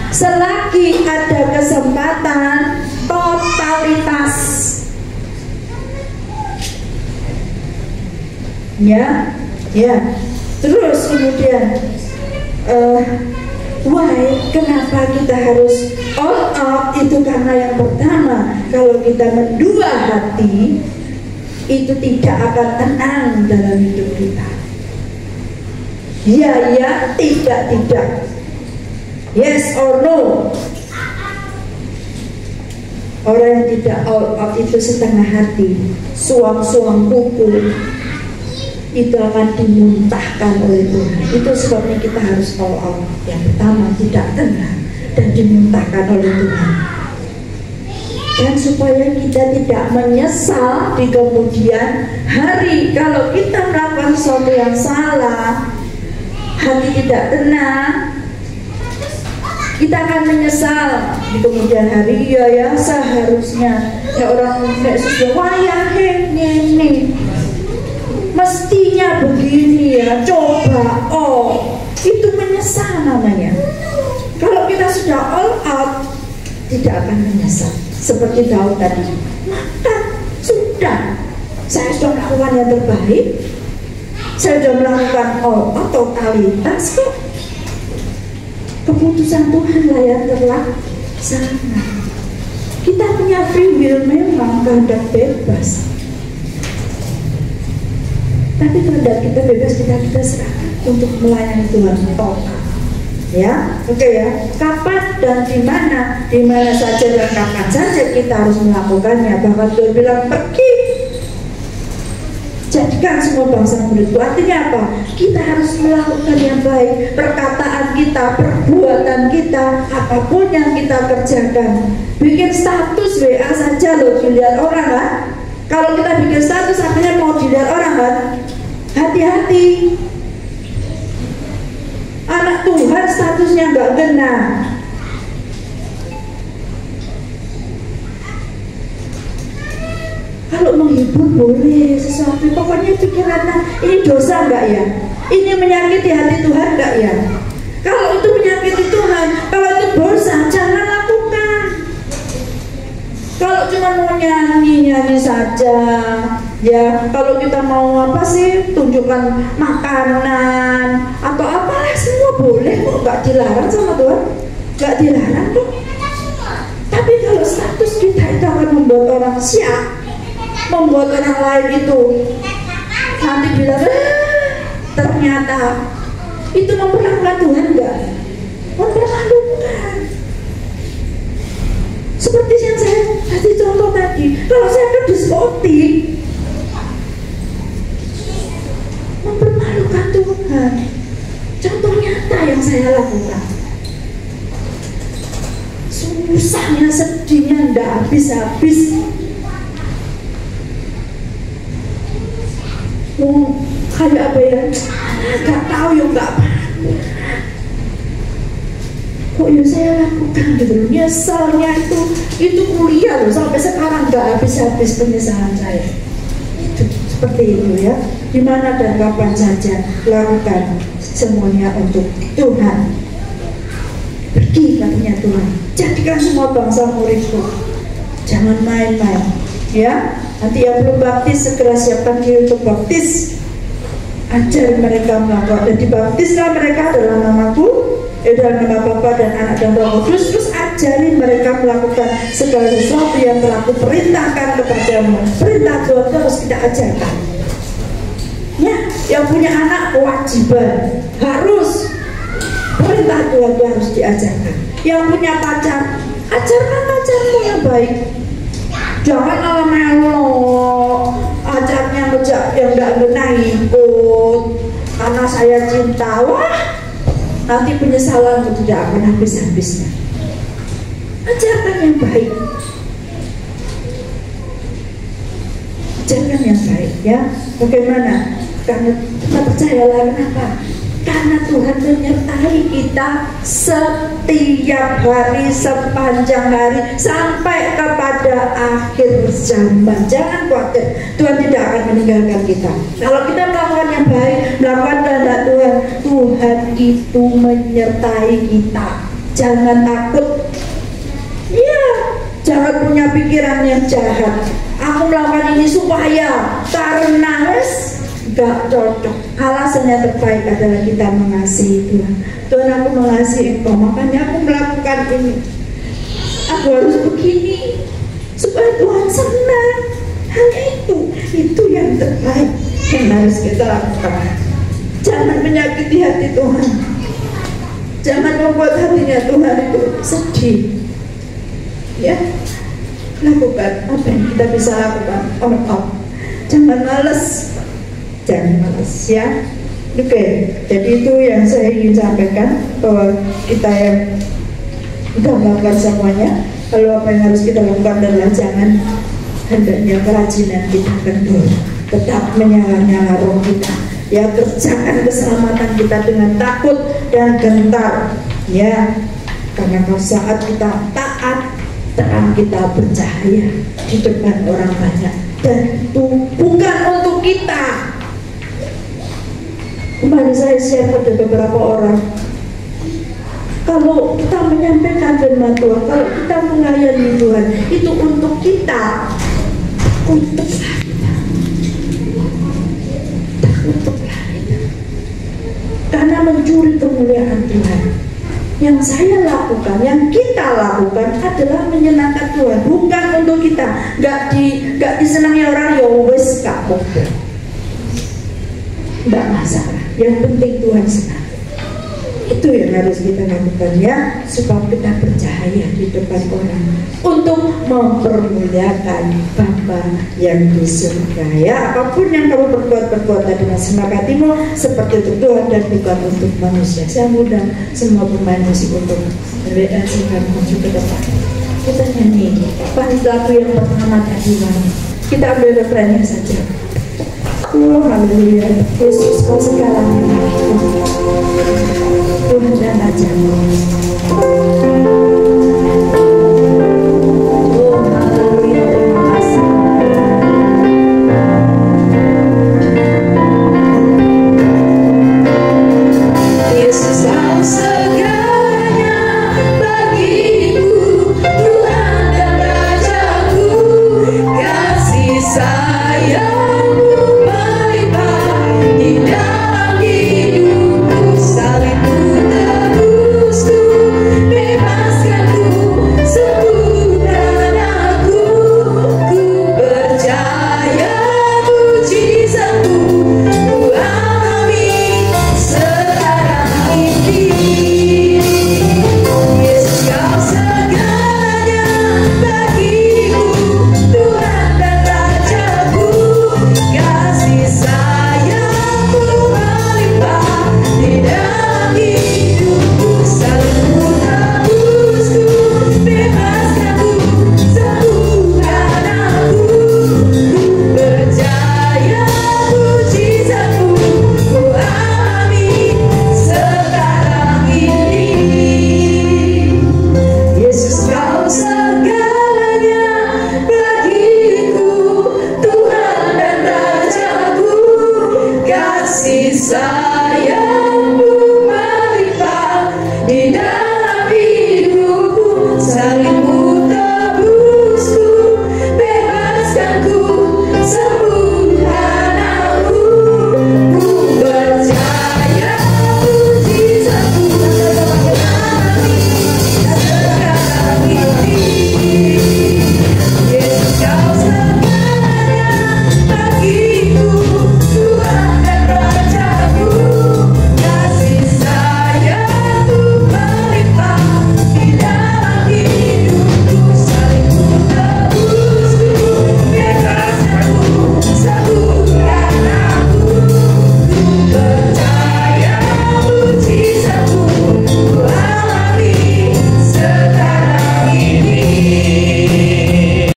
Selagi ada kesempatan, totalitas. Ya, terus kemudian kenapa kita harus all out? Itu karena yang pertama, kalau kita mendua hati, itu tidak akan tenang dalam hidup kita. Ya, tidak. Yes or no. Orang yang tidak all out itu setengah hati, suam-suam kuku, itu akan dimuntahkan oleh Tuhan. Itu sebabnya kita harus all out. Yang pertama, tidak tenang dan dimuntahkan oleh Tuhan. Dan supaya kita tidak menyesal di kemudian hari, kalau kita melakukan sesuatu yang salah, hati tidak tenang, kita akan menyesal di kemudian hari. Ya seharusnya ya orang Yesus wayang ini mestinya begini ya, coba itu menyesal namanya. Kalau kita sudah all out, tidak akan menyesal. Seperti Daud tadi, maka sudah, saya sudah melakukan yang terbaik, saya sudah melakukan all out, totalitas kok. Keputusan Tuhan lah yang terlaksana. Kita punya free will memang, kehendak bebas. Tapi kehendak kita bebas, kita serahkan untuk melayani Tuhan total. Ya, oke ya. Kapan dan di mana saja dan kapan saja kita harus melakukannya. Bahkan Tuhan bilang pergi, jadikan semua bangsa muridku. Artinya apa? Kita harus melakukan yang baik. Perkataan kita, perbuatan kita, apapun yang kita kerjakan. Bikin status WA saja loh, dilihat orang kan. Kalau kita bikin status akhirnya mau dilihat orang kan. Hati-hati. Anak Tuhan statusnya nggak benar. Kalau menghibur boleh sesuatu, pokoknya pikirannya ini dosa nggak ya? Ini menyakiti hati Tuhan nggak ya? Kalau itu menyakiti Tuhan, kalau itu dosa, jangan lakukan. Kalau cuma mau nyanyi saja, ya kalau kita mau apa sih, tunjukkan makanan atau apalah, semua boleh kok, nggak dilarang sama Tuhan, nggak dilarang kok. Tapi kalau status kita itu akan membuat orang siap, membuat orang lain itu nanti bilang ternyata itu memperlakukan Tuhan enggak? Memperlakukan. Seperti yang saya kasih contoh tadi, kalau saya ke diskotik, mempermalukan Tuhan. Contoh nyata yang saya lakukan. Susahnya, sedihnya, nggak habis-habis. Kayak apa ya? Nggak tahu ya, nggak apa. Kok ya saya lakukan gitu. Nyesalnya itu kuliah loh, sampai sekarang nggak habis-habis penyesalan saya. Itu seperti itu ya. Dimana dan kapan saja lakukan semuanya untuk Tuhan. Pergi katanya Tuhan, jadikan semua bangsa muridku. Jangan main-main ya. Nanti yang belum baptis segera siapkan diri untuk baptis. Ajar mereka melakukan, dan dibaptislah mereka dalam namaku, dalam nama Bapa dan Anak dan Roh Kudus. Terus ajarin mereka melakukan segala sesuatu yang telah aku perintahkan kepadamu. Perintah Tuhan terus kita ajarkan ya. Yang punya anak kewajiban, harus perintah Tuhan itu harus diajarkan. Yang punya pacar, ajarkan pacarmu yang baik. Jangan malah melo, pacarnya ngejak yang gak kena ikut karena saya cinta. Wah, nanti penyesalan itu tidak akan habis-habisnya. Ajarkan yang baik, ajarkan yang baik ya. Bagaimana? Karena kita percayalah, kenapa? Karena Tuhan menyertai kita setiap hari, sepanjang hari, sampai kepada akhir zaman. Jangan khawatir, Tuhan tidak akan meninggalkan kita. Kalau kita melakukan yang baik, melakukan kehendak Tuhan, Tuhan itu menyertai kita. Jangan takut ya, jangan punya pikiran yang jahat. Aku melakukan ini supaya, karena gak cocok. Alasannya terbaik adalah kita mengasihi Tuhan. Tuhan, aku mengasihi Engkau, makanya aku melakukan ini. Aku harus begini supaya Tuhan senang. Hanya itu yang terbaik yang harus kita lakukan. Jangan menyakiti hati Tuhan. Jangan membuat hatinya Tuhan itu sedih. Ya, lakukan apa yang kita bisa lakukan. Jangan malas. Jangan malas ya. Oke, jadi itu yang saya ingin sampaikan, bahwa kita yang sudah melakukan semuanya, lalu apa yang harus kita lakukan adalah jangan, hendaknya kerajinan kita kendor, tetap menyala-nyala roh kita ya. Kerjakan keselamatan kita dengan takut dan gentar ya, karena kalau saat kita taat, terang kita bercahaya di depan orang banyak, dan itu bukan untuk kita. Kemarin saya share pada beberapa orang, kalau kita menyampaikan firman Tuhan, kalau kita melayani Tuhan, itu untuk kita, untuklah kita, untuklah kita, karena mencuri kemuliaan Tuhan. Yang saya lakukan, yang kita lakukan adalah menyenangkan Tuhan, bukan untuk kita. Gak disenangi orang, ya wes gak apa-apa, gak masalah. Yang penting Tuhan senang. Itu yang harus kita lakukan ya, supaya kita bercahaya di depan orang, untuk mempermuliakan Bapa yang di surga ya. Apapun yang kamu perbuat dengan senang hatimu, seperti untuk Tuhan dan bukan untuk manusia. Saya mudah semua pemain musik untuk singkat maju ke depan. Kita nyanyi bait lagu yang pertama tadi, kita ambil refrennya saja. Oh haleluya, Yesus kau segalanya, Tuhan dan Raja-Mu. Oh haleluya, terima kasih. Yesus kau segalanya bagiku, Tuhan dan Raja-Ku. Kasih sayang bebas bisa